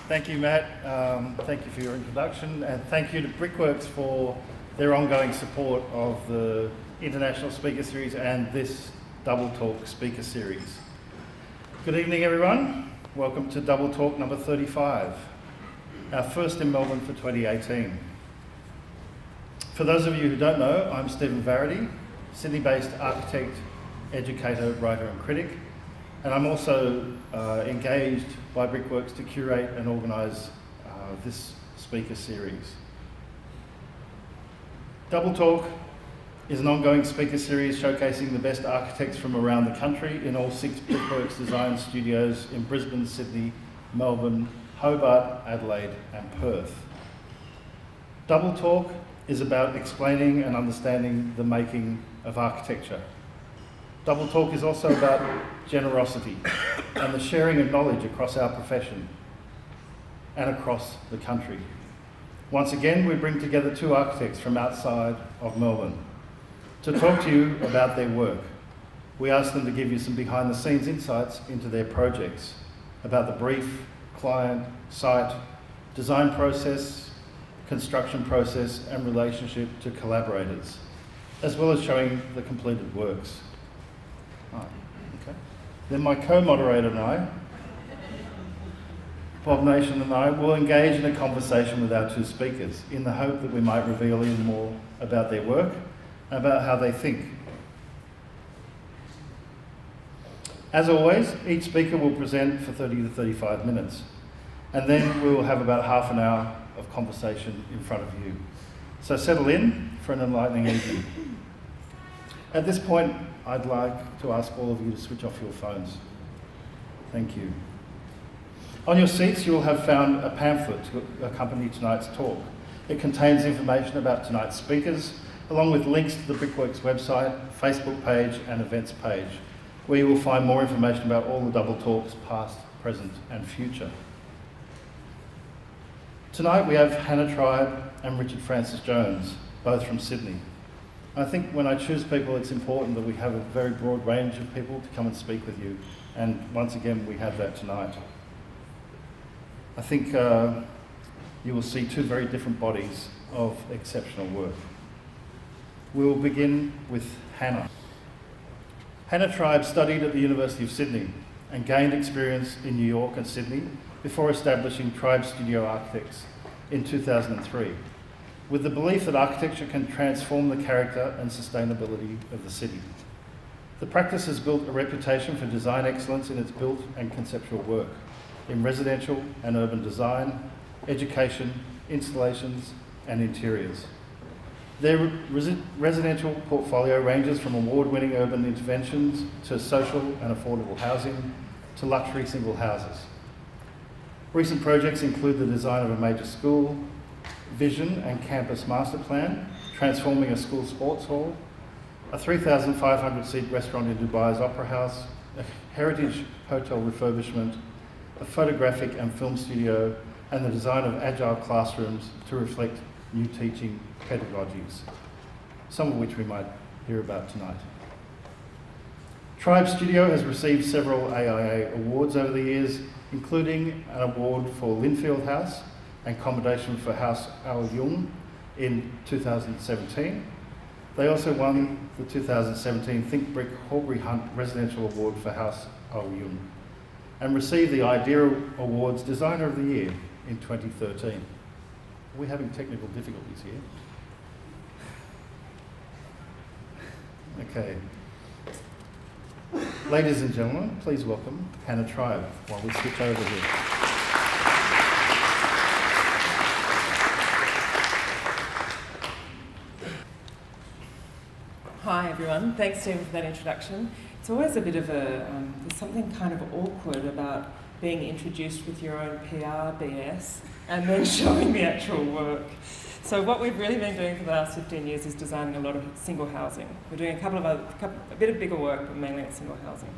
Thank you, Matt. Thank you for your introduction, and thank you to Brickworks for their ongoing support of the International Speaker Series and this Double Talk Speaker Series. Good evening, everyone. Welcome to Double Talk number 35, our first in Melbourne for 2018. For those of you who don't know, I'm Stephen Varady, Sydney-based architect, educator, writer and critic, and I'm also engaged by Brickworks to curate and organise this speaker series. Double Talk is an ongoing speaker series showcasing the best architects from around the country in all 6 Brickworks design studios in Brisbane, Sydney, Melbourne, Hobart, Adelaide and Perth. Double Talk is about explaining and understanding the making of architecture. Double Talk is also about generosity and the sharing of knowledge across our profession and across the country. Once again, we bring together 2 architects from outside of Melbourne to talk to you about their work. We ask them to give you some behind-the-scenes insights into their projects, about the brief, client, site, design process, construction process and relationship to collaborators, as well as showing the completed works. Then my co-moderator and I, Bob Nation and I, will engage in a conversation with our 2 speakers in the hope that we might reveal even more about their work and about how they think. As always, each speaker will present for 30 to 35 minutes, and then we will have about half an hour of conversation in front of you. So settle in for an enlightening evening. At this point, I'd like to ask all of you to switch off your phones. Thank you. On your seats, you will have found a pamphlet to accompany tonight's talk. It contains information about tonight's speakers, along with links to the Brickworks website, Facebook page and events page, where you will find more information about all the Double Talks, past, present and future. Tonight we have Hannah Tribe and Richard Francis Jones, both from Sydney. I think when I choose people, it's important that we have a very broad range of people to come and speak with you. And once again, we have that tonight. I think you will see 2 very different bodies of exceptional work. We will begin with Hannah. Hannah Tribe studied at the University of Sydney and gained experience in New York and Sydney before establishing Tribe Studio Architects in 2003. With the belief that architecture can transform the character and sustainability of the city. The practice has built a reputation for design excellence in its built and conceptual work, in residential and urban design, education, installations and interiors. Their residential portfolio ranges from award-winning urban interventions to social and affordable housing to luxury single houses. Recent projects include the design of a major school, vision and campus master plan, transforming a school sports hall, a 3,500-seat restaurant in Dubai's Opera House, a heritage hotel refurbishment, a photographic and film studio, and the design of agile classrooms to reflect new teaching pedagogies, some of which we might hear about tonight. Tribe Studio has received several AIA awards over the years, including an award for Linfield House and accommodation for House Al Jung in 2017. They also won the 2017 Think Brick Horbury Hunt Residential Award for House Al Jung and received the IDEA Awards Designer of the Year in 2013. Are we having technical difficulties here? Okay. Ladies and gentlemen, please welcome Hannah Tribe while we switch over here. Hi everyone, thanks Stephen for that introduction. It's always a bit of there's something kind of awkward about being introduced with your own PR BS and then showing the actual work. So what we've really been doing for the last 15 years is designing a lot of single housing. We're doing a bit of bigger work, but mainly at single housing.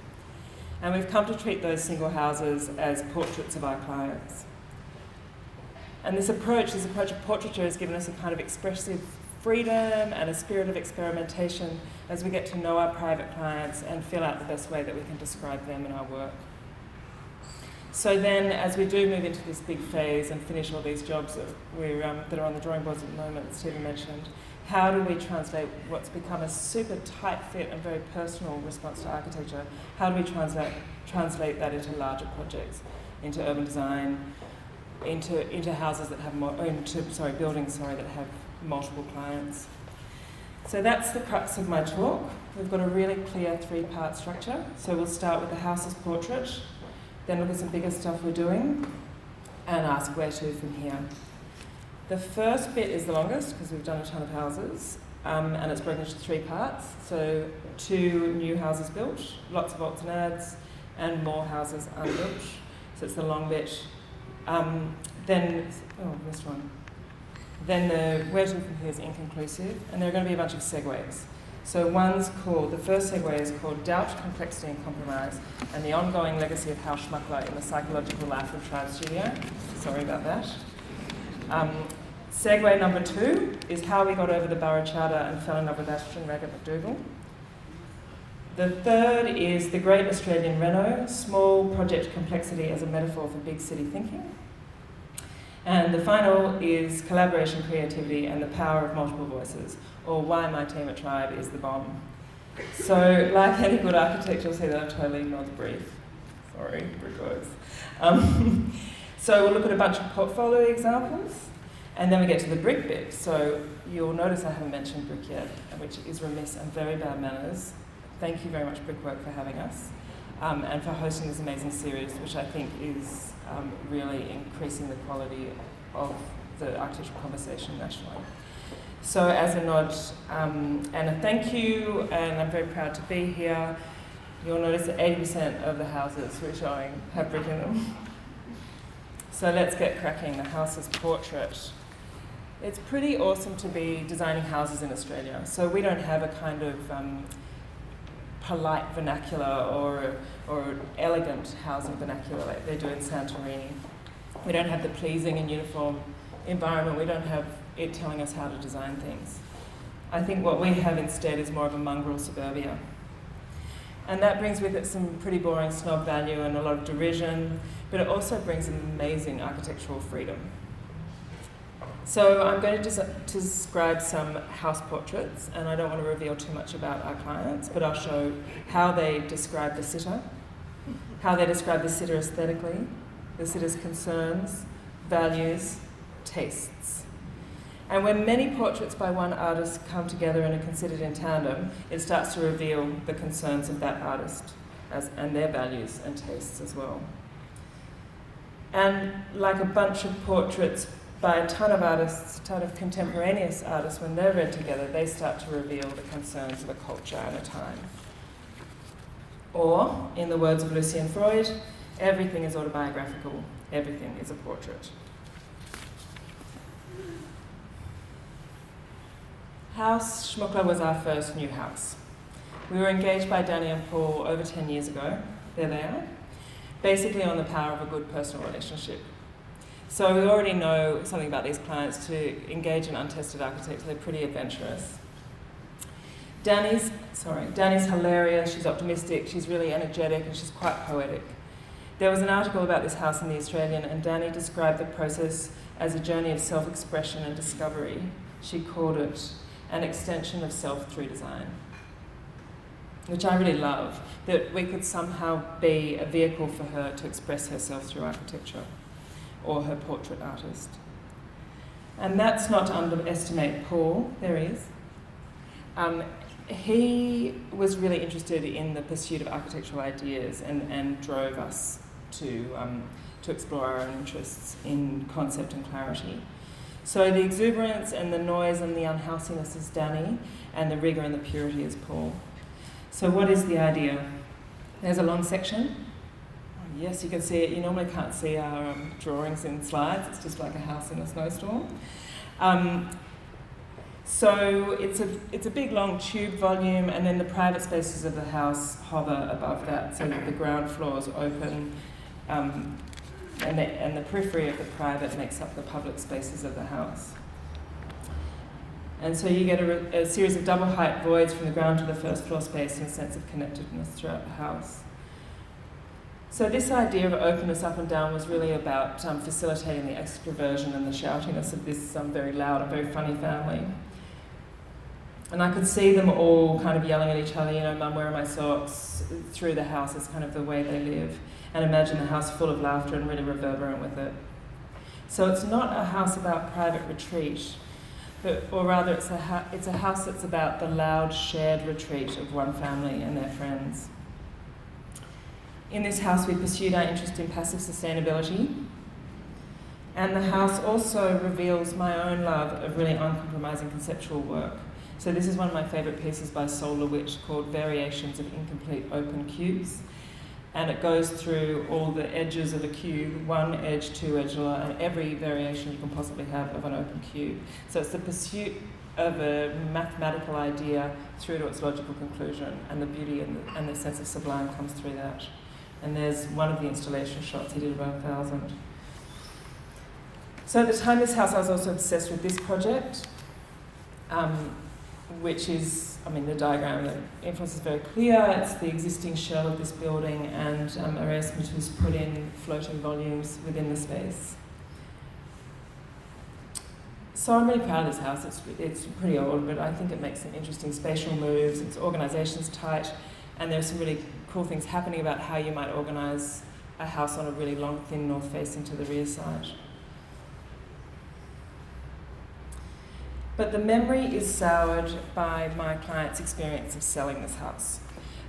And we've come to treat those single houses as portraits of our clients. And this approach of portraiture has given us a kind of expressive freedom and a spirit of experimentation as we get to know our private clients and feel out the best way that we can describe them in our work. So then, as we do move into this big phase and finish all these jobs that are on the drawing boards at the moment, that Stephen mentioned, how do we translate what's become a super tight fit and very personal response to architecture? How do we translate that into larger projects, into urban design, into houses that have buildings that have multiple clients? So that's the crux of my talk. We've got a really clear 3-part structure. So we'll start with the house as portrait, then look at some bigger stuff we're doing, and ask where to from here. The first bit is the longest because we've done a ton of houses, and it's broken into 3 parts. So 2 new houses built, lots of odds and ads, and more houses unbuilt. So it's the long bit. Missed one. Then the where to from here is inconclusive, and there are going to be a bunch of segues. So the first segue is called Doubt, Complexity and Compromise, and the ongoing legacy of Hal Schmuckler in the psychological life of Tribe Studio. Sorry about that. Segue number 2 is how we got over the Borough Charter and fell in love with Ashton Raggett McDougall. The third is the Great Australian Reno, small project complexity as a metaphor for big city thinking. And the final is collaboration, creativity, and the power of multiple voices, or why my team at Tribe is the bomb. So, like any good architect, you'll see that I've totally ignored the brief. Sorry, brickworks. So we'll look at a bunch of portfolio examples, and then we get to the brick bit. So you'll notice I haven't mentioned brick yet, which is remiss and very bad manners. Thank you very much, Brickwork, for having us, and for hosting this amazing series, which I think is really increasing the quality of the architectural conversation nationally. So as a nod and a thank you, and I'm very proud to be here, you'll notice that 80% of the houses we're showing have brick in them. So let's get cracking, the house as portrait. It's pretty awesome to be designing houses in Australia. So we don't have a kind of polite vernacular or elegant housing vernacular like they do in Santorini. We don't have the pleasing and uniform environment. We don't have it telling us how to design things. I think what we have instead is more of a mongrel suburbia. And that brings with it some pretty boring snob value and a lot of derision, but it also brings amazing architectural freedom. So I'm going to describe some house portraits, and I don't want to reveal too much about our clients, but I'll show how they describe the sitter, how they describe the sitter aesthetically, the sitter's concerns, values, tastes. And when many portraits by one artist come together and are considered in tandem, it starts to reveal the concerns of that artist and their values and tastes as well. And like a bunch of portraits by a ton of artists, a ton of contemporaneous artists, when they're read together, they start to reveal the concerns of a culture and a time. Or, in the words of Lucian Freud, everything is autobiographical, everything is a portrait. House Schmuckler was our first new house. We were engaged by Danny and Paul over 10 years ago. There they are. Basically on the power of a good personal relationship. So we already know something about these clients. To engage in untested architects, they're pretty adventurous. Danny's hilarious, she's optimistic, she's really energetic, and she's quite poetic. There was an article about this house in The Australian, and Danny described the process as a journey of self-expression and discovery. She called it an extension of self through design, which I really love, that we could somehow be a vehicle for her to express herself through architecture, or her portrait artist. And that's not to underestimate Paul. There he is. He was really interested in the pursuit of architectural ideas and drove us to explore our own interests in concept and clarity. So the exuberance and the noise and the unhousiness is Danny, and the rigour and the purity is Paul. So what is the idea? There's a long section. Yes, you can see it. You normally can't see our drawings in slides. It's just like a house in a snowstorm. So it's a big long tube volume, and then the private spaces of the house hover above that, so that the ground floor is open, and the periphery of the private makes up the public spaces of the house. And so you get a series of double height voids from the ground to the first floor space and a sense of connectedness throughout the house. So this idea of openness up and down was really about facilitating the extroversion and the shoutiness of this very loud and very funny family. And I could see them all kind of yelling at each other, you know, "Mum, where are my socks?" through the house is kind of the way they live. And imagine a house full of laughter and really reverberant with it. So it's not a house about private retreat, or rather it's a house that's about the loud shared retreat of one family and their friends. In this house we pursued our interest in passive sustainability, and the house also reveals my own love of really uncompromising conceptual work. So this is one of my favourite pieces by Sol LeWitt called Variations of Incomplete Open Cubes. And it goes through all the edges of a cube, one edge, two edge, and every variation you can possibly have of an open cube. So it's the pursuit of a mathematical idea through to its logical conclusion, and the beauty and the sense of sublime comes through that. And there's one of the installation shots, he did about 1,000. So at the time of this house, I was also obsessed with this project, which is, I mean, the diagram, the influence is very clear. It's the existing shell of this building, and Erasmus has put in floating volumes within the space. So I'm really proud of this house. It's pretty old, but I think it makes some interesting spatial moves. Its organisation's tight, and there's some really cool things happening about how you might organise a house on a really long, thin north facing to the rear side. But the memory is soured by my client's experience of selling this house.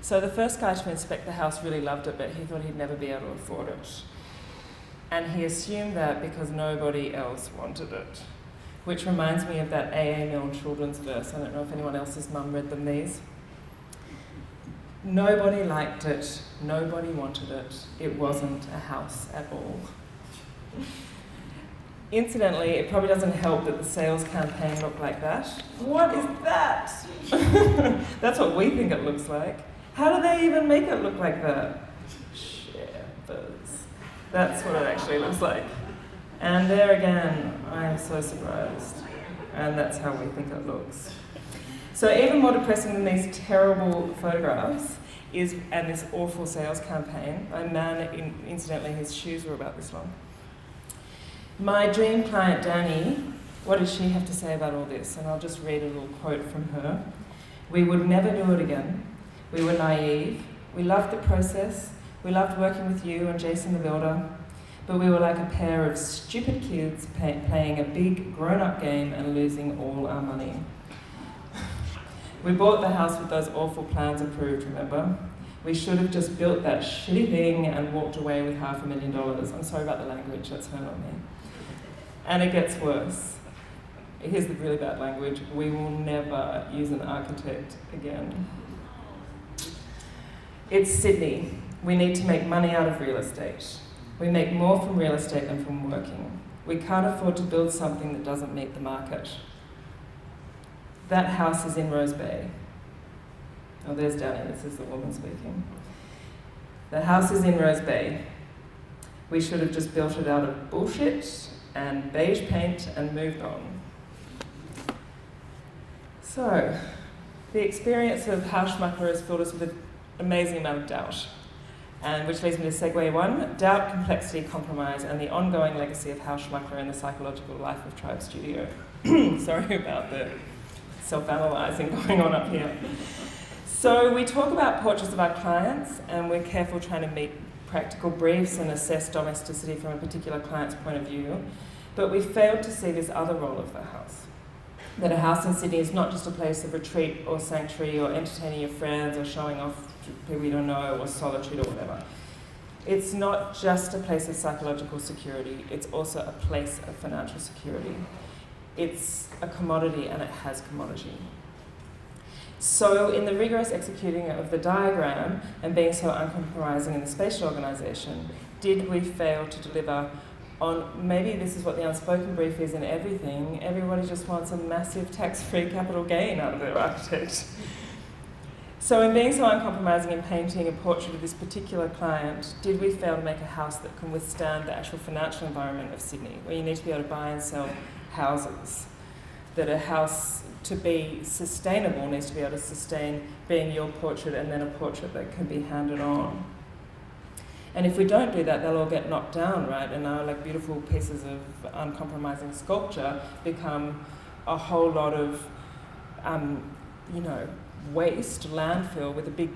So the first guy to inspect the house really loved it, but he thought he'd never be able to afford it. And he assumed that because nobody else wanted it. Which reminds me of that A.A. Milne children's verse. I don't know if anyone else's mum read them these. Nobody liked it, nobody wanted it, it wasn't a house at all. Incidentally, it probably doesn't help that the sales campaign looked like that. What is that? That's what we think it looks like. How do they even make it look like that? Shepherds. That's what it actually looks like. And there again, I am so surprised. And that's how we think it looks. So even more depressing than these terrible photographs and this awful sales campaign, a man, incidentally, his shoes were about this long. My dream client, Danny, what did she have to say about all this? And I'll just read a little quote from her. "We would never do it again. We were naive. We loved the process. We loved working with you and Jason the Builder. But we were like a pair of stupid kids playing a big grown-up game and losing all our money. We bought the house with those awful plans approved, remember? We should have just built that shitty thing and walked away with $500,000. I'm sorry about the language, that's her, not me. And it gets worse. Here's the really bad language. We will never use an architect again. It's Sydney. We need to make money out of real estate. We make more from real estate than from working. We can't afford to build something that doesn't meet the market. That house is in Rose Bay. Oh, there's Danny, this is the woman speaking. The house is in Rose Bay. We should have just built it out of bullshit and beige paint and moved on. So, the experience of Hauschmacher has filled us with an amazing amount of doubt. And which leads me to segue one, doubt, complexity, compromise, and the ongoing legacy of Hauschmacher in the psychological life of Tribe Studio. Sorry about the self-analysing going on up here. So we talk about portraits of our clients, and we're careful trying to meet practical briefs and assess domesticity from a particular client's point of view, but we failed to see this other role of the house. That a house in Sydney is not just a place of retreat or sanctuary or entertaining your friends or showing off to people you don't know or solitude or whatever. It's not just a place of psychological security, it's also a place of financial security. It's a commodity and it has commodity. So in the rigorous executing of the diagram and being so uncompromising in the spatial organisation, did we fail to deliver on, maybe this is what the unspoken brief is in everything, everybody just wants a massive tax-free capital gain out of their architect. So in being so uncompromising in painting a portrait of this particular client, did we fail to make a house that can withstand the actual financial environment of Sydney, where you need to be able to buy and sell houses? That a house, to be sustainable, needs to be able to sustain being your portrait and then a portrait that can be handed on. And if we don't do that, they'll all get knocked down, right? And our like beautiful pieces of uncompromising sculpture become a whole lot of, waste, landfill with a big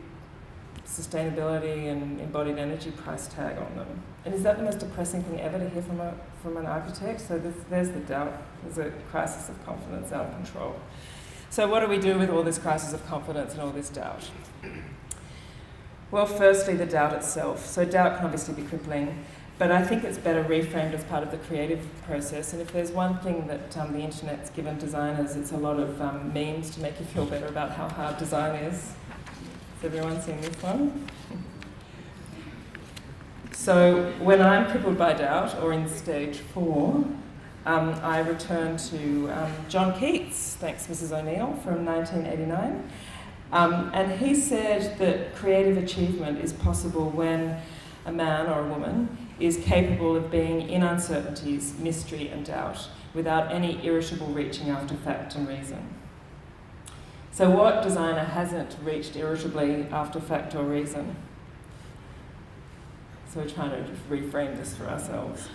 sustainability and embodied energy price tag on them. And is that the most depressing thing ever to hear from an architect? So there's the doubt. There's a crisis of confidence out of control. So what do we do with all this crisis of confidence and all this doubt? Well, firstly, the doubt itself. So doubt can obviously be crippling, but I think it's better reframed as part of the creative process. And if there's one thing that the internet's given designers, it's a lot of memes to make you feel better about how hard design is. Has everyone seen this one? So when I'm crippled by doubt, or in stage 4, I return to John Keats, thanks Mrs. O'Neill, from 1989. And he said that creative achievement is possible when a man or a woman is capable of being in uncertainties, mystery and doubt, without any irritable reaching after fact and reason. So what designer hasn't reached irritably after fact or reason? So we're trying to just reframe this for ourselves.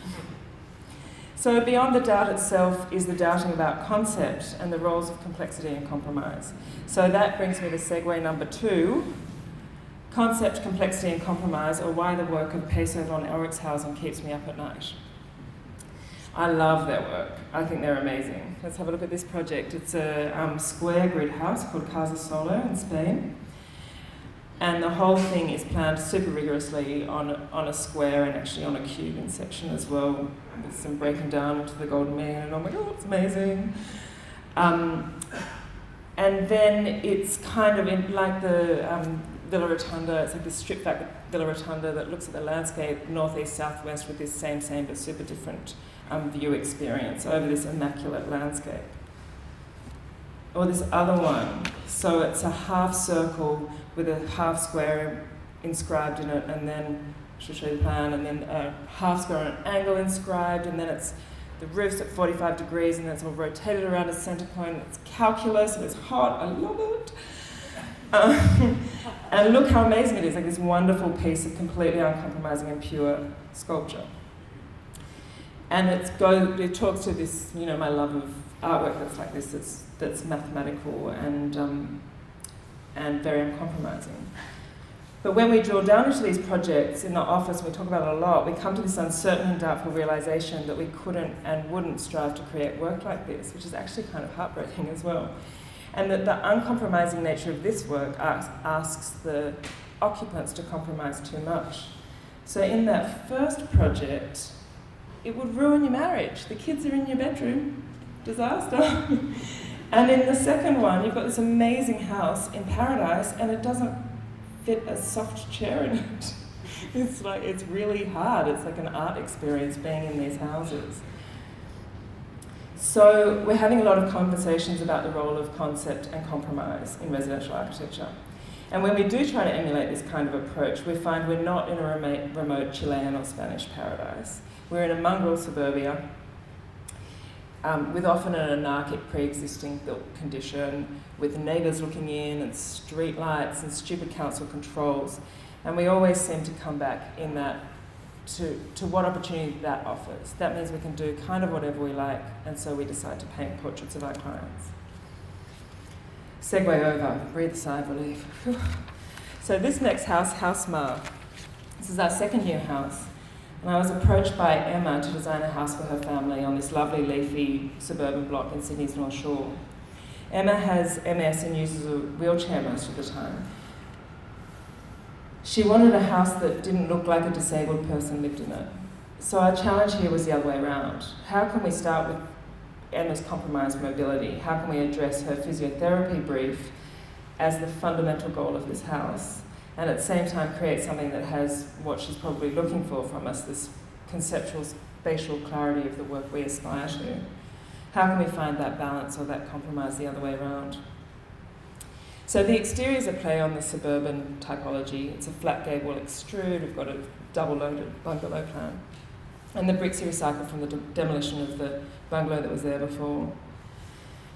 So beyond the doubt itself is the doubting about concept and the roles of complexity and compromise. So that brings me to segue number 2, concept, complexity and compromise, or why the work of Peso von Elrichshausen keeps me up at night. I love their work. I think they're amazing. Let's have a look at this project. It's a square grid house called Casa Solo in Spain. And the whole thing is planned super rigorously on a square and actually on a cube in section as well, with some breaking down into the golden mean, and oh my god, it's amazing. And then it's kind of in, like the Villa Rotunda, it's like this stripped back Villa Rotunda that looks at the landscape northeast, southwest with this same but super different view experience over this immaculate landscape. Or this other one, so it's a half circle with a half square inscribed in it, and then, I should show you the plan, and then a half square on an angle inscribed, and then it's the roof's at 45 degrees, and then it's all rotated around a center point. It's calculus, and it's hot. I love it. And look how amazing it is, like this wonderful piece of completely uncompromising and pure sculpture. And it talks to this, my love of artwork that's like this, that's mathematical and very uncompromising. But when we drill down into these projects in the office, we talk about it a lot, we come to this uncertain and doubtful realization that we couldn't and wouldn't strive to create work like this, which is actually kind of heartbreaking as well. And that the uncompromising nature of this work asks the occupants to compromise too much. So in that first project, it would ruin your marriage. The kids are in your bedroom. Disaster. And in the second one, you've got this amazing house in paradise, and it doesn't fit a soft chair in it. It's really hard. It's like an art experience being in these houses. So we're having a lot of conversations about the role of concept and compromise in residential architecture. And when we do try to emulate this kind of approach, we find we're not in a remote Chilean or Spanish paradise. We're in a mongrel suburbia, with often an anarchic pre-existing built condition, with neighbours looking in and street lights and stupid council controls. And we always seem to come back in that to what opportunity that offers. That means we can do kind of whatever we like, and so we decide to paint portraits of our clients. Segue over, breathe a sigh of relief. So this next house, House Mar. This is our second year house. And I was approached by Emma to design a house for her family on this lovely leafy suburban block in Sydney's North Shore. Emma has MS and uses a wheelchair most of the time. She wanted a house that didn't look like a disabled person lived in it. So our challenge here was the other way around. How can we start with Emma's compromised mobility? How can we address her physiotherapy brief as the fundamental goal of this house, and at the same time create something that has what she's probably looking for from us, this conceptual spatial clarity of the work we aspire to? How can we find that balance or that compromise the other way around? So the exteriors at play on the suburban typology. It's a flat gable extrude. We've got a double-loaded bungalow plan. And the bricks are recycled from the demolition of the bungalow that was there before.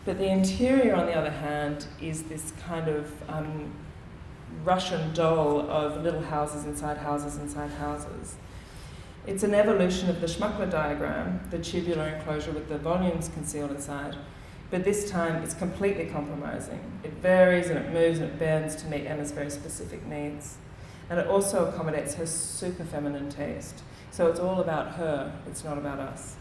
But the interior, on the other hand, is this kind of Russian doll of little houses inside houses inside houses. It's an evolution of the Schmuckler diagram, the tubular enclosure with the volumes concealed inside, but this time it's completely compromising. It varies and it moves and it bends to meet Emma's very specific needs. And it also accommodates her super feminine taste. So it's all about her, it's not about us.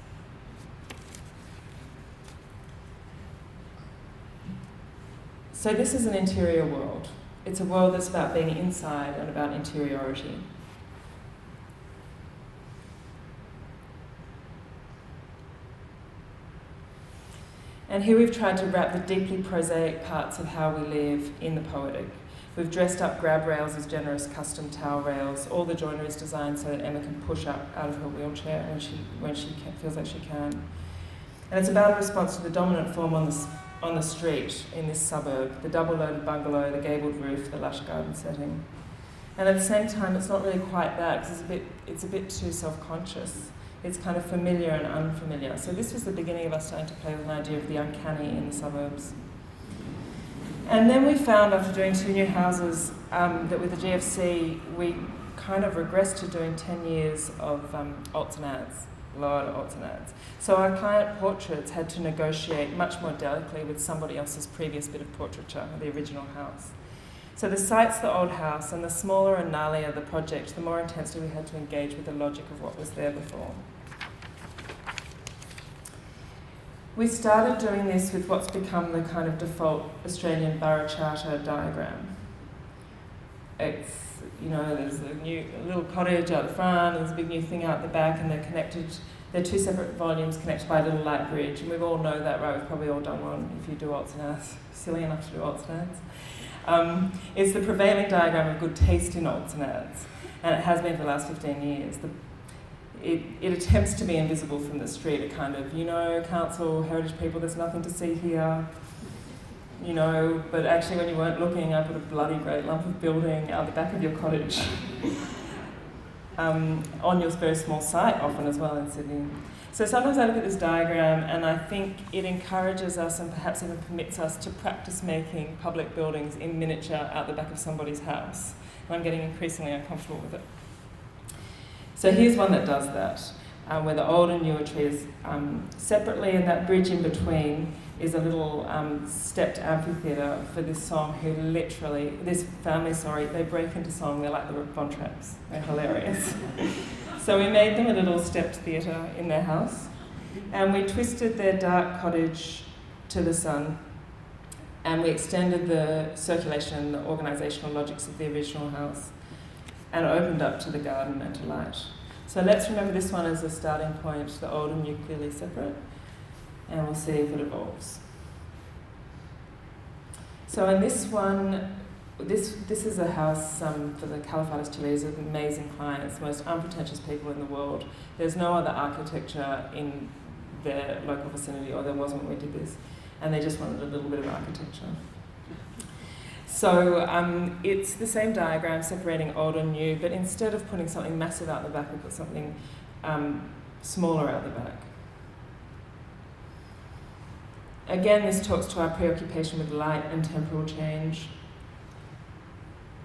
So this is an interior world. It's a world that's about being inside and about interiority. And here we've tried to wrap the deeply prosaic parts of how we live in the poetic. We've dressed up grab rails as generous custom towel rails. All the joinery is designed so that Emma can push up out of her wheelchair when she feels like she can. And it's about a response to the dominant form on the street in this suburb, the double-loaded bungalow, the gabled roof, the lush garden setting. And at the same time, it's not really quite that, because it's a bit too self-conscious. It's kind of familiar and unfamiliar. So this was the beginning of us starting to play with an idea of the uncanny in the suburbs. And then we found, after doing 2 new houses, that with the GFC, we kind of regressed to doing 10 years of alts and ads, a lot of alts and ads. So our client portraits had to negotiate much more delicately with somebody else's previous bit of portraiture, the original house. So the site's the old house, and the smaller and gnarlier the project, the more intensely we had to engage with the logic of what was there before. We started doing this with what's become the kind of default Australian borough charter diagram. It's, there's a little cottage out the front, and there's a big new thing out the back, and they're 2 separate volumes connected by a little light bridge, and we all know that, right? We've probably all done one if you do alts and ads, silly enough to do alts and ads. It's the prevailing diagram of good taste in alts and ads, and it has been for the last 15 years. It attempts to be invisible from the street, a kind of, council, heritage people, there's nothing to see here, but actually when you weren't looking, I put a bloody great lump of building out the back of your cottage. On your very small site often as well in Sydney. So sometimes I look at this diagram and I think it encourages us and perhaps even permits us to practice making public buildings in miniature out the back of somebody's house. And I'm getting increasingly uncomfortable with it. So here's one that does that, where the old and newer trees separately, and that bridge in between is a little stepped amphitheatre for this song this family, they break into song, they're like the Von Trapps, they're hilarious. So we made them a little stepped theatre in their house, and we twisted their dark cottage to the sun, and we extended the circulation and the organisational logics of the original house, and opened up to the garden and to light. So let's remember this one as a starting point, the old and new clearly separate, and we'll see if it evolves. So in this one, this is a house for the Calafate Chiles, of amazing clients, the most unpretentious people in the world. There's no other architecture in their local vicinity, or there wasn't when we did this, and they just wanted a little bit of architecture. So it's the same diagram separating old and new, but instead of putting something massive out the back, we put something smaller out the back. Again, this talks to our preoccupation with light and temporal change.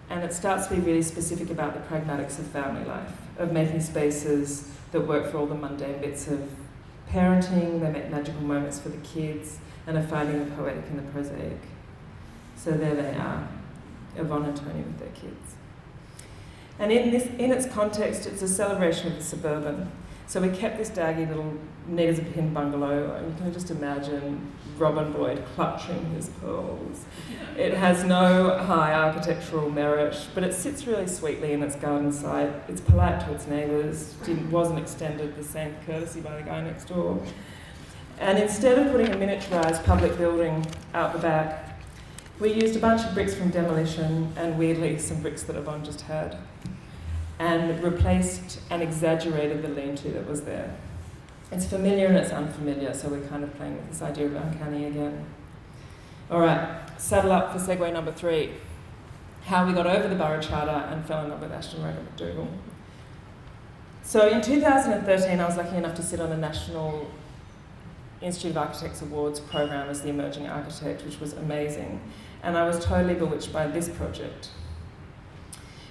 And it starts to be really specific about the pragmatics of family life, of making spaces that work for all the mundane bits of parenting, they make magical moments for the kids, and of finding the poetic and the prosaic. So there they are, Yvonne and Tony with their kids. And in its context, it's a celebration of the suburban. So we kept this daggy little neat as a pin bungalow, and you can just imagine Robin Boyd clutching his pearls. It has no high architectural merit, but it sits really sweetly in its garden site. It's polite to its neighbours, wasn't extended the same courtesy by the guy next door. And instead of putting a miniaturised public building out the back, we used a bunch of bricks from demolition and, weirdly, some bricks that Yvonne just had, and replaced and exaggerated the lean-to that was there. It's familiar and it's unfamiliar, so we're kind of playing with this idea of uncanny again. All right, saddle up for segue number 3. How we got over the borough charter and fell in love with Ashton Road at McDougall. So in 2013, I was lucky enough to sit on the National Institute of Architects Awards program as the emerging architect, which was amazing. And I was totally bewitched by this project.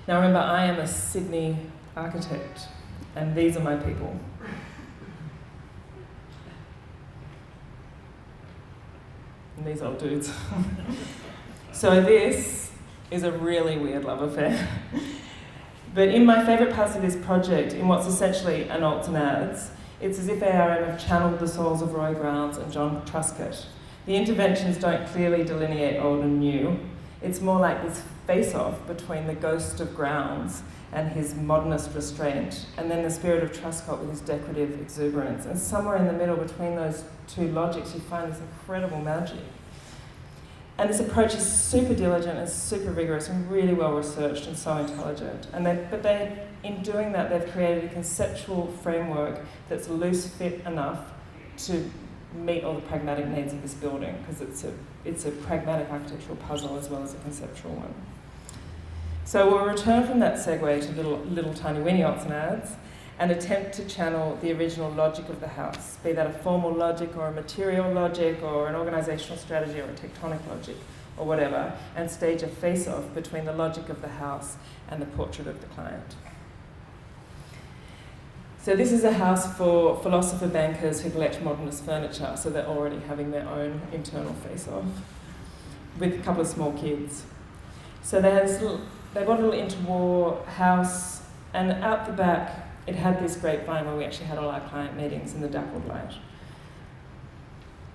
Now remember, I am a Sydney architect, and these are my people. And these old dudes. So this is a really weird love affair. But in my favourite parts of this project, in what's essentially an alts and ads, it's as if ARM have channeled the souls of Roy Grounds and John Truscott. The interventions don't clearly delineate old and new. It's more like this face-off between the ghost of Grounds and his modernist restraint, and then the spirit of Truscott with his decorative exuberance. And somewhere in the middle between those two logics, you find this incredible magic. And this approach is super diligent and super rigorous and really well researched and so intelligent. In doing that, they've created a conceptual framework that's loose fit enough to meet all the pragmatic needs of this building, because it's a pragmatic architectural puzzle as well as a conceptual one. So we'll return from that segue to little tiny weeny alts and ads and attempt to channel the original logic of the house, be that a formal logic or a material logic or an organisational strategy or a tectonic logic or whatever, and stage a face-off between the logic of the house and the portrait of the client. So this is a house for philosopher bankers who collect modernist furniture, so they're already having their own internal face-off with a couple of small kids. So they bought a little interwar house, and out the back it had this grapevine where we actually had all our client meetings in the dappled light.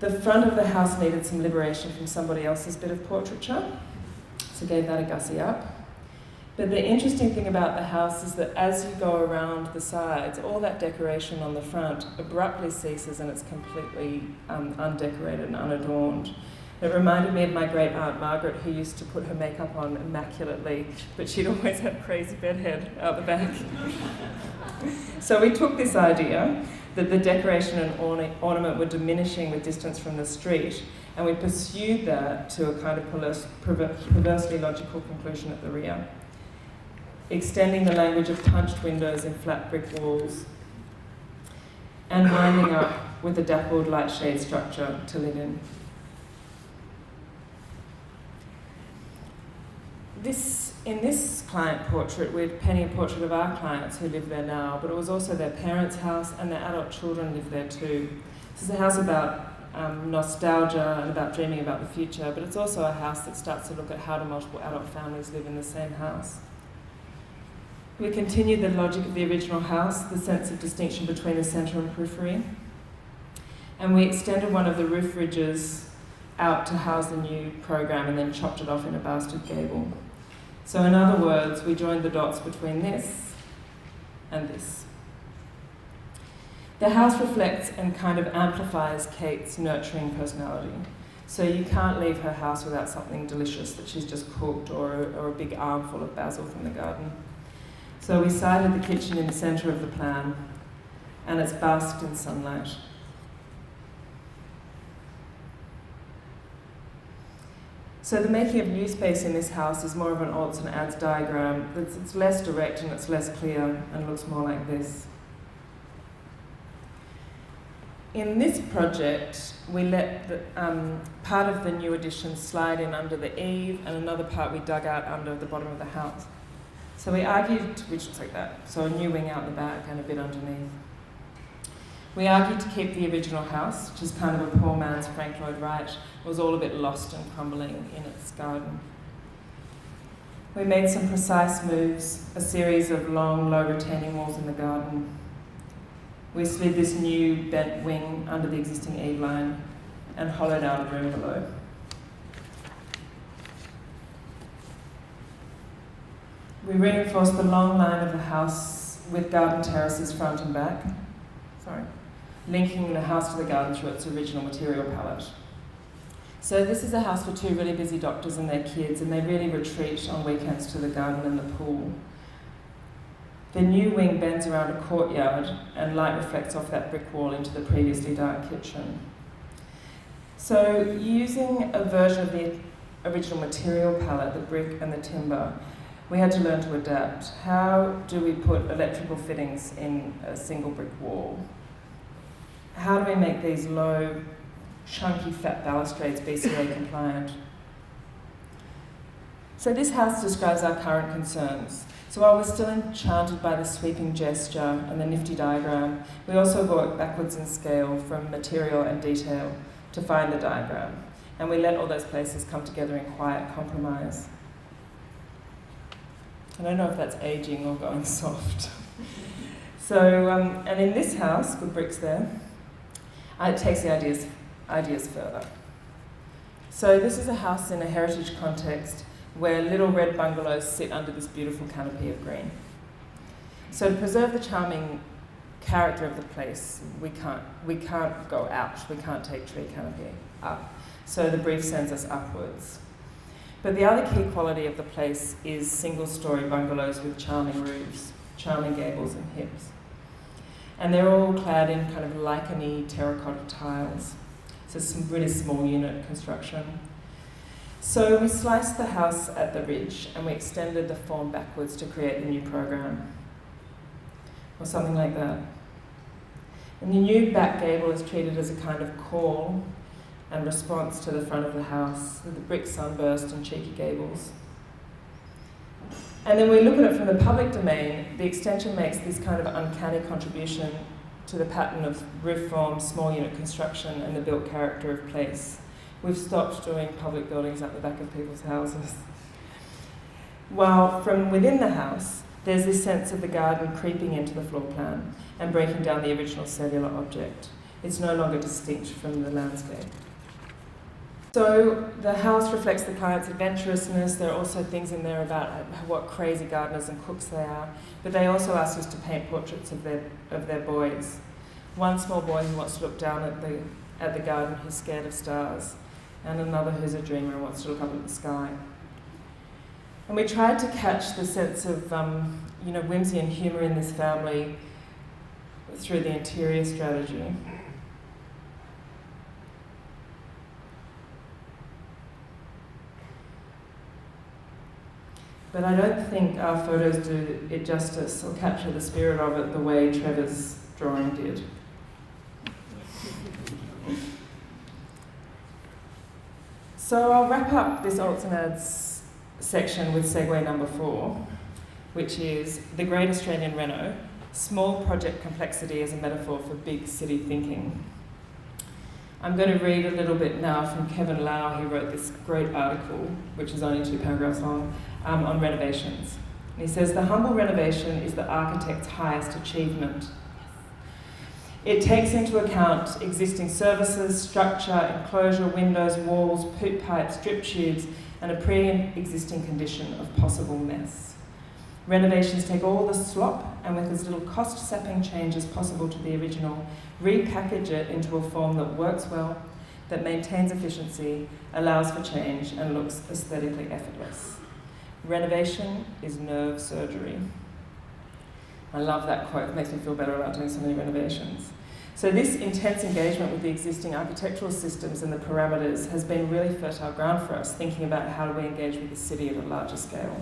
The front of the house needed some liberation from somebody else's bit of portraiture, so gave that a gussy up. But the interesting thing about the house is that as you go around the sides, all that decoration on the front abruptly ceases and it's completely undecorated and unadorned. It reminded me of my great aunt Margaret, who used to put her makeup on immaculately, but she'd always have crazy bedhead out the back. So we took this idea that the decoration and ornament were diminishing with distance from the street, and we pursued that to a kind of perversely logical conclusion at the rear, extending the language of punched windows and flat brick walls, and winding up with a dappled light shade structure to live in. In this client portrait, we'd painting a portrait of our clients who live there now, but it was also their parents' house, and their adult children live there too. This is a house about nostalgia and about dreaming about the future, but it's also a house that starts to look at how do multiple adult families live in the same house. We continued the logic of the original house, the sense of distinction between the centre and periphery, and we extended one of the roof ridges out to house the new program and then chopped it off in a bastard gable. So in other words, we joined the dots between this and this. The house reflects and kind of amplifies Kate's nurturing personality. So you can't leave her house without something delicious that she's just cooked or a big armful of basil from the garden. So we sited the kitchen in the centre of the plan, and it's basked in sunlight. So the making of new space in this house is more of an alts and ads diagram. It's less direct and it's less clear and looks more like this. In this project, we let part of the new addition slide in under the eave, and another part we dug out under the bottom of the house. So we argued, which looks like that, so a new wing out the back and a bit underneath. We argued to keep the original house, which is kind of a poor man's Frank Lloyd Wright, was all a bit lost and crumbling in its garden. We made some precise moves, a series of long, low retaining walls in the garden. We slid this new bent wing under the existing eave line and hollowed out a room below. We reinforced the long line of the house with garden terraces front and back. Linking the house to the garden through its original material palette. So this is a house for two really busy doctors and their kids, and they really retreat on weekends to the garden and the pool. The new wing bends around a courtyard, and light reflects off that brick wall into the previously dark kitchen. So using a version of the original material palette, the brick and the timber, we had to learn to adapt. How do we put electrical fittings in a single brick wall? How do we make these low, chunky, fat balustrades BCA compliant? So this house describes our current concerns. So while we're still enchanted by the sweeping gesture and the nifty diagram, we also work backwards in scale from material and detail to find the diagram. And we let all those places come together in quiet compromise. I don't know if that's aging or going soft. So, and in this house, good bricks there, it takes the ideas further. So this is a house in a heritage context where little red bungalows sit under this beautiful canopy of green. So to preserve the charming character of the place, we can't go out, we can't take tree canopy up. So the brief sends us upwards. But the other key quality of the place is single-storey bungalows with charming roofs, charming gables and hips. And they're all clad in kind of lichen-y terracotta tiles. So some really small unit construction. So we sliced the house at the ridge and we extended the form backwards to create the new program. Or something like that. And the new back gable is treated as a kind of call and response to the front of the house, with the brick sunburst and cheeky gables. And then we look at it from the public domain. The extension makes this kind of uncanny contribution to the pattern of roof form, small unit construction, and the built character of place. We've stopped doing public buildings at the back of people's houses. While from within the house, there's this sense of the garden creeping into the floor plan and breaking down the original cellular object. It's no longer distinct from the landscape. So the house reflects the client's adventurousness. There are also things in there about what crazy gardeners and cooks they are. But they also ask us to paint portraits of their boys. One small boy who wants to look down at the garden who's scared of stars, and another who's a dreamer and wants to look up at the sky. And we tried to catch the sense of whimsy and humour in this family through the interior strategy. But I don't think our photos do it justice or capture the spirit of it the way Trevor's drawing did. So I'll wrap up this Alts and Ads section with segue number 4, which is the Great Australian Reno, small project complexity as a metaphor for big city thinking. I'm going to read a little bit now from Kevin Lau. He wrote this great article, which is only 2 paragraphs long, on renovations. And he says, the humble renovation is the architect's highest achievement. It takes into account existing services, structure, enclosure, windows, walls, poop pipes, drip tubes, and a pre-existing condition of possible mess. Renovations take all the slop and with as little cost-sapping change as possible to the original, repackage it into a form that works well, that maintains efficiency, allows for change, and looks aesthetically effortless. Renovation is nerve surgery. I love that quote. It makes me feel better about doing so many renovations. So this intense engagement with the existing architectural systems and the parameters has been really fertile ground for us, thinking about how do we engage with the city at a larger scale.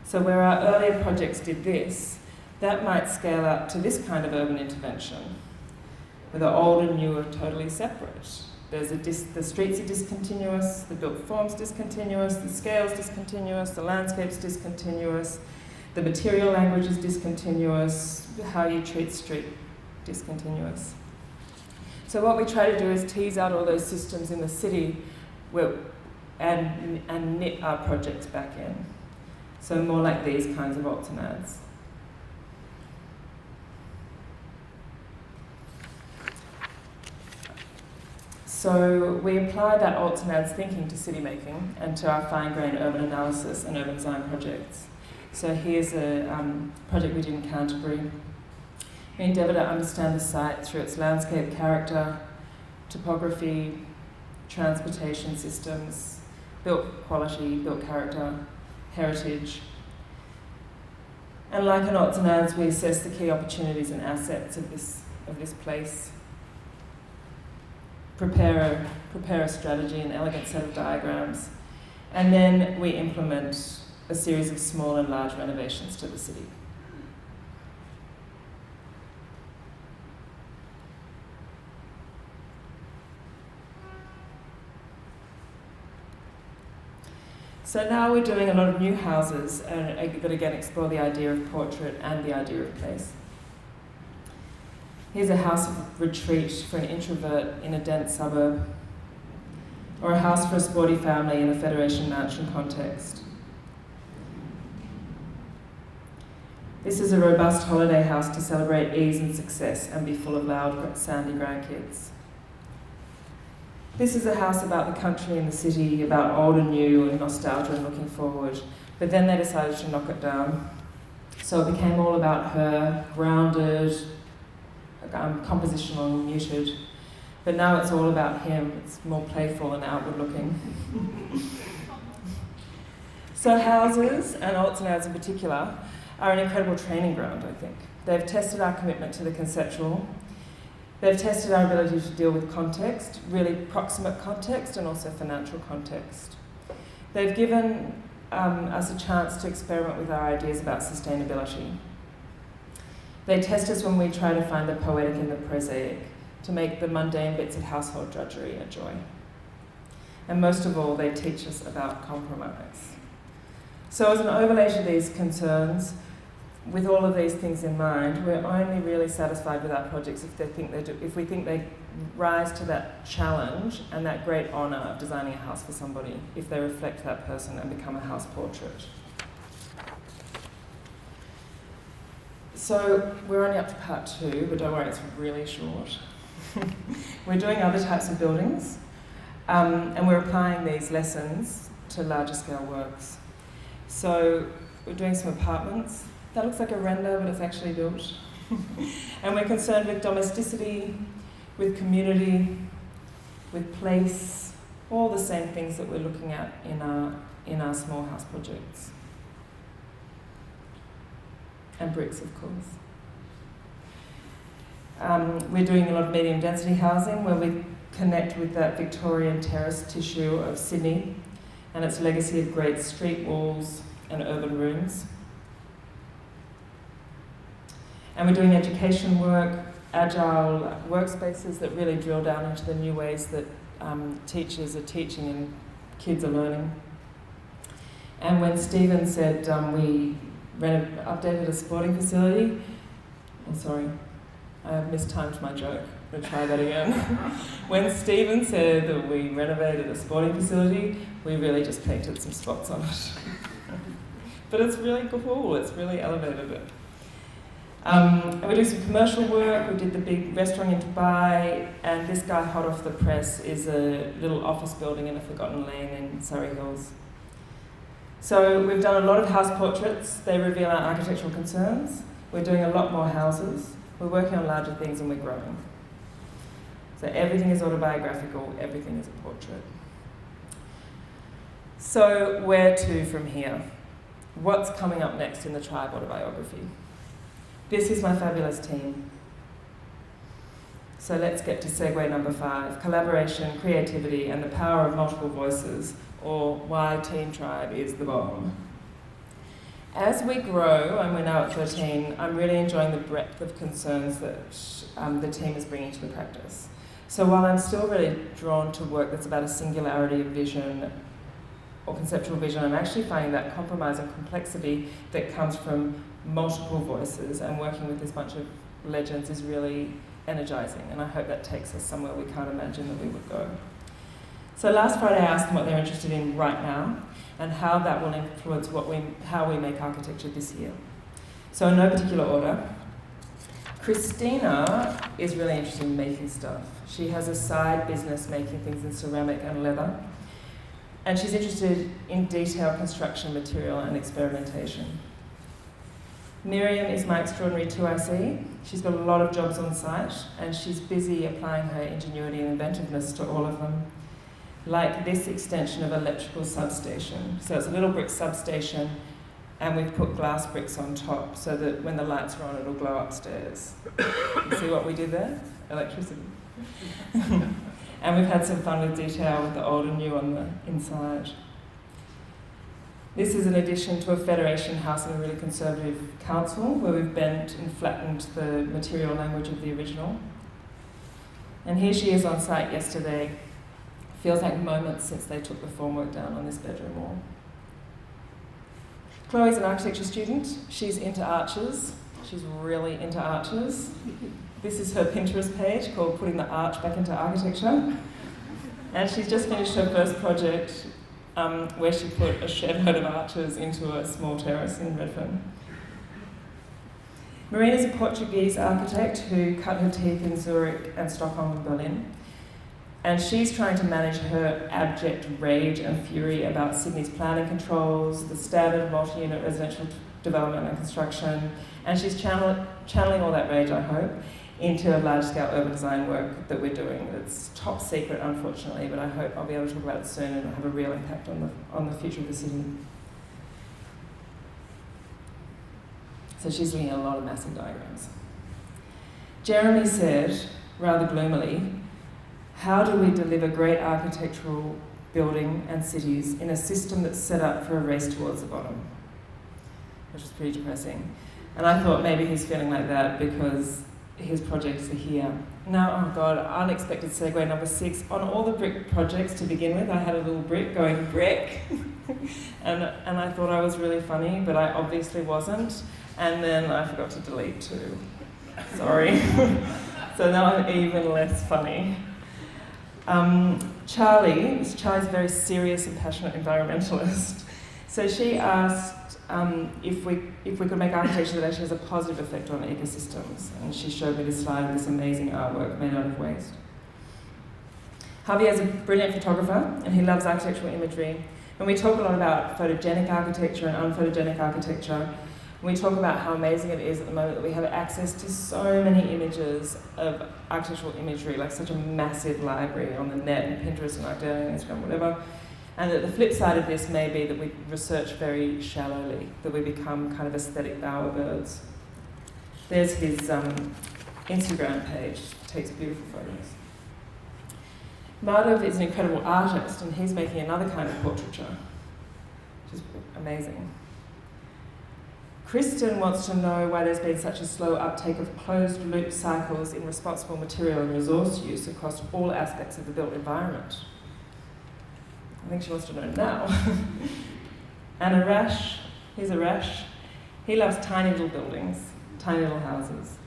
So where our earlier projects did this, that might scale up to this kind of urban intervention, where the old and new are totally separate. The streets are discontinuous, the built form's discontinuous, the scale's discontinuous, the landscape's discontinuous, the material language is discontinuous, how you treat street discontinuous. So what we try to do is tease out all those systems in the city and knit our projects back in. So more like these kinds of Alts and Ads. So we apply that Alts and Ads thinking to city making and to our fine-grained urban analysis and urban design projects. So here's a project we did in Canterbury. We endeavour to understand the site through its landscape character, topography, transportation systems, built quality, built character, heritage. And like an Alts and Ads, we assess the key opportunities and assets of this place. Prepare a strategy, an elegant set of diagrams, and then we implement a series of small and large renovations to the city. So now we're doing a lot of new houses that again explore the idea of portrait and the idea of place. Here's a house of retreat for an introvert in a dense suburb, or a house for a sporty family in a Federation mansion context. This is a robust holiday house to celebrate ease and success and be full of loud, sandy grandkids. This is a house about the country and the city, about old and new and nostalgia and looking forward. But then they decided to knock it down. So it became all about her, grounded, compositional and muted. But now it's all about him. It's more playful and outward looking. So houses, and alts and ads in particular, are an incredible training ground, I think. They've tested our commitment to the conceptual. They've tested our ability to deal with context, really proximate context and also financial context. They've given us a chance to experiment with our ideas about sustainability. They test us when we try to find the poetic in the prosaic, to make the mundane bits of household drudgery a joy. And most of all, they teach us about compromise. So as an overlay to these concerns, with all of these things in mind, we're only really satisfied with our projects if we think they rise to that challenge and that great honour of designing a house for somebody, if they reflect that person and become a house portrait. So we're only up to part 2, but don't worry, it's really short. We're doing other types of buildings, and we're applying these lessons to larger scale works. So we're doing some apartments. That looks like a render, but it's actually built. And we're concerned with domesticity, with community, with place, all the same things that we're looking at in our small house projects. And bricks, of course. We're doing a lot of medium density housing where we connect with that Victorian terrace tissue of Sydney and its legacy of great street walls and urban rooms. And we're doing education work, agile workspaces that really drill down into the new ways that teachers are teaching and kids are learning. And when Stephen said we updated a sporting facility, I'm sorry, I have mistimed my joke. I'm going to try that again. When Stephen said that we renovated a sporting facility, we really just painted some spots on it. But it's really cool, it's really elevated it. And we do some commercial work. We did the big restaurant in Dubai, and this guy hot off the press is a little office building in a forgotten lane in Surrey Hills. So we've done a lot of house portraits. They reveal our architectural concerns. We're doing a lot more houses. We're working on larger things and we're growing. So everything is autobiographical, everything is a portrait. So where to from here? What's coming up next in the Tribe autobiography? This is my fabulous team. So let's get to segue number 5, collaboration, creativity, and the power of multiple voices, or why Team Tribe is the bomb. As we grow, and we're now at 13, I'm really enjoying the breadth of concerns that the team is bringing to the practice. So while I'm still really drawn to work that's about a singularity of vision or conceptual vision, I'm actually finding that compromise and complexity that comes from multiple voices and working with this bunch of legends is really energizing, and I hope that takes us somewhere we can't imagine that we would go. So last Friday I asked them what they're interested in right now and how that will influence how we make architecture this year. So in no particular order, Christina is really interested in making stuff. She has a side business making things in ceramic and leather, and she's interested in detailed construction material and experimentation. Miriam is my extraordinary 2IC. She's got a lot of jobs on site, and she's busy applying her ingenuity and inventiveness to all of them. Like this extension of electrical substation. So it's a little brick substation, and we've put glass bricks on top so that when the lights are on, it'll glow upstairs. You see what we did there? Electricity. And we've had some fun with detail with the old and new on the inside. This is an addition to a Federation house in a really conservative council where we've bent and flattened the material language of the original. And here she is on site yesterday. Feels like moments since they took the formwork down on this bedroom wall. Chloe's an architecture student. She's into arches. She's really into arches. This is her Pinterest page called Putting the Arch Back into Architecture. And she's just finished her first project where she put a shed load of arches into a small terrace in Redfern. Marina's a Portuguese architect who cut her teeth in Zurich and Stockholm and Berlin. And she's trying to manage her abject rage and fury about Sydney's planning controls, the standard multi-unit residential development and construction, and she's channeling all that rage, I hope, into a large-scale urban design work that we're doing. It's top secret, unfortunately, but I hope I'll be able to talk about it soon and it'll have a real impact on the future of the city. So she's looking at a lot of massive diagrams. Jeremy said, rather gloomily, how do we deliver great architectural building and cities in a system that's set up for a race towards the bottom? Which is pretty depressing. And I thought maybe he's feeling like that because his projects are here. Now, oh God, unexpected segue number 6. On all the brick projects to begin with, I had a little brick going brick. and I thought I was really funny, but I obviously wasn't. And then I forgot to delete too. Sorry. So now I'm even less funny. Charlie's a very serious and passionate environmentalist. So she asked if we could make architecture that actually has a positive effect on ecosystems. And she showed me this slide of this amazing artwork made out of waste. Javier's a brilliant photographer and he loves architectural imagery. And we talk a lot about photogenic architecture and unphotogenic architecture. And we talk about how amazing it is at the moment that we have access to so many images of architectural imagery, like such a massive library on the net and Pinterest and Arcdale and Instagram, whatever. And that the flip side of this may be that we research very shallowly, that we become kind of aesthetic bowerbirds. There's his Instagram page, takes beautiful photos. Madhav is an incredible artist and he's making another kind of portraiture, which is amazing. Kristen wants to know why there's been such a slow uptake of closed-loop cycles in responsible material and resource use across all aspects of the built environment. I think she wants to know now. And Arash, here's Arash. He loves tiny little buildings, tiny little houses.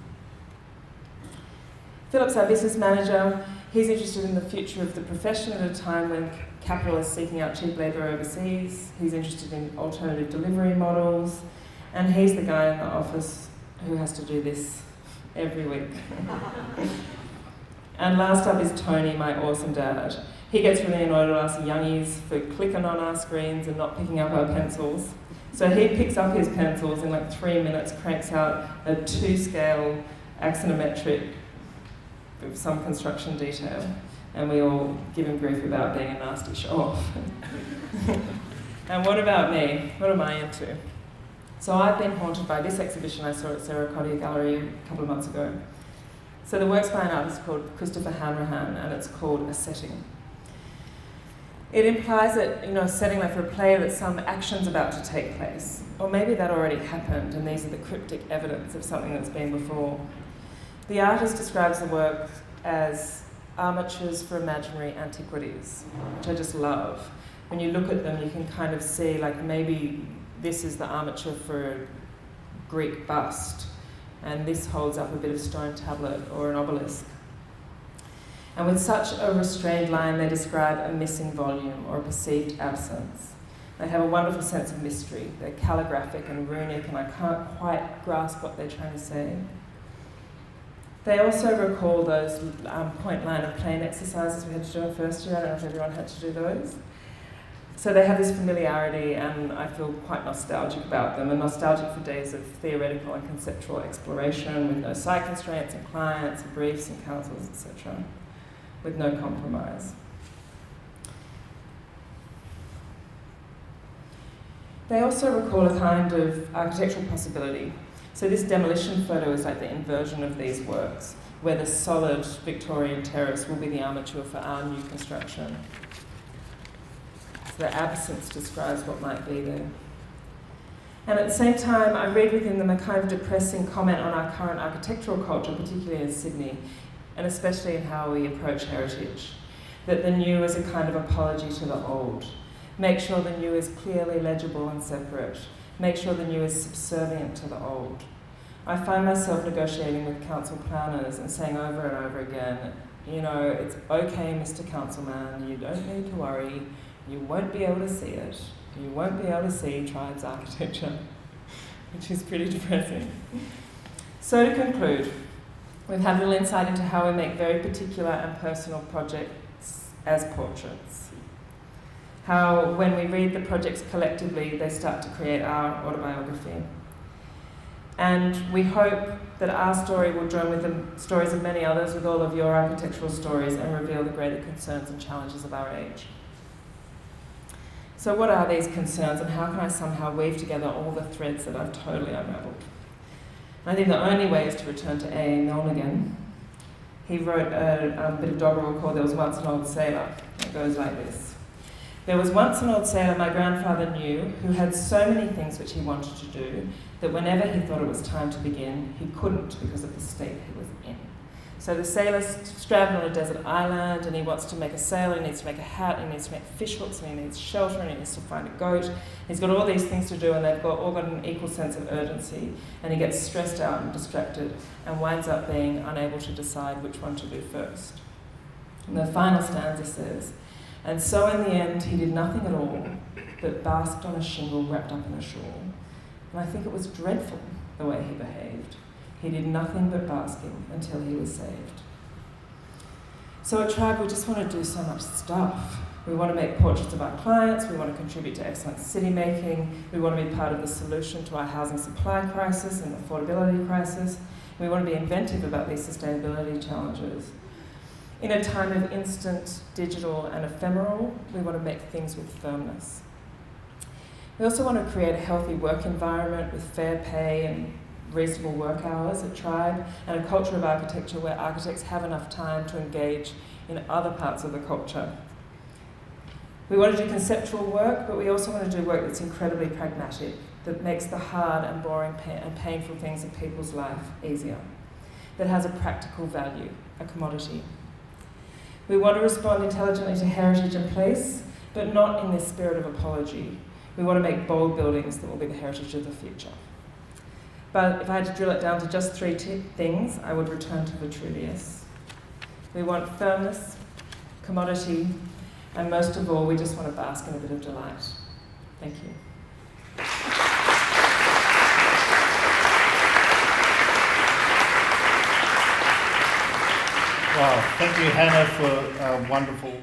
Philip's our business manager. He's interested in the future of the profession at a time when capital is seeking out cheap labour overseas. He's interested in alternative delivery models. And he's the guy in the office who has to do this every week. And last up is Tony, my awesome dad. He gets really annoyed at us youngies for clicking on our screens and not picking up our pencils. So he picks up his pencils in like 3 minutes, cranks out a 2-scale axonometric with some construction detail. And we all give him grief about being a nasty show-off. And what about me? What am I into? So I've been haunted by this exhibition I saw at Sarah Cottier Gallery a couple of months ago. So the work's by an artist called Christopher Hanrahan, and it's called A Setting. It implies that, a setting like for a play that some action's about to take place. Or maybe that already happened, and these are the cryptic evidence of something that's been before. The artist describes the work as armatures for imaginary antiquities, which I just love. When you look at them, you can kind of see, like, maybe this is the armature for a Greek bust, and this holds up a bit of stone tablet or an obelisk. And with such a restrained line, they describe a missing volume or a perceived absence. They have a wonderful sense of mystery. They're calligraphic and runic, and I can't quite grasp what they're trying to say. They also recall those point line and plane exercises we had to do in first year. I don't know if everyone had to do those. So they have this familiarity, and I feel quite nostalgic about them, and nostalgic for days of theoretical and conceptual exploration with no site constraints and clients and briefs and councils, etc., with no compromise. They also recall a kind of architectural possibility. So this demolition photo is like the inversion of these works, where the solid Victorian terrace will be the armature for our new construction. The absence describes what might be there. And at the same time, I read within them a kind of depressing comment on our current architectural culture, particularly in Sydney, and especially in how we approach heritage. That the new is a kind of apology to the old. Make sure the new is clearly legible and separate. make sure the new is subservient to the old. I find myself negotiating with council planners and saying over and over again, you know, it's okay, Mr. Councilman, you don't need to worry, you won't be able to see it. You won't be able to see Tribe's architecture, which is pretty depressing. So to conclude, we've had a little insight into how we make very particular and personal projects as portraits. How when we read the projects collectively, they start to create our autobiography. And we hope that our story will join with the stories of many others, with all of your architectural stories, and reveal the greater concerns and challenges of our age. So what are these concerns, and how can I somehow weave together all the threads that I've totally unravelled? I think the only way is to return to A. Milne again. He wrote a bit of doggerel called There Was Once an Old Sailor. It goes like this. There was once an old sailor my grandfather knew, who had so many things which he wanted to do, that whenever he thought it was time to begin, he couldn't because of the state he was in. So the sailor's stranded on a desert island, and he wants to make a sail, he needs to make a hat, he needs to make fish hooks, and he needs shelter, and he needs to find a goat. He's got all these things to do, and they've all got an equal sense of urgency, and he gets stressed out and distracted, and winds up being unable to decide which one to do first. And the final stanza says, and so in the end he did nothing at all, but basked on a shingle wrapped up in a shawl. And I think it was dreadful, the way he behaved. He did nothing but basking until he was saved. So at Tribe, we just want to do so much stuff. We want to make portraits of our clients, we want to contribute to excellent city making, we want to be part of the solution to our housing supply crisis and affordability crisis. We want to be inventive about these sustainability challenges. In a time of instant, digital and ephemeral, we want to make things with firmness. We also want to create a healthy work environment with fair pay and reasonable work hours at Tribe, and a culture of architecture where architects have enough time to engage in other parts of the culture. We want to do conceptual work, but we also want to do work that's incredibly pragmatic, that makes the hard and boring and painful things in people's life easier, that has a practical value, a commodity. We want to respond intelligently to heritage and place, but not in this spirit of apology. We want to make bold buildings that will be the heritage of the future. But if I had to drill it down to just three things, I would return to Vitruvius. We want firmness, commodity, and most of all, we just want to bask in a bit of delight. Thank you. Wow, thank you, Hannah, for a wonderful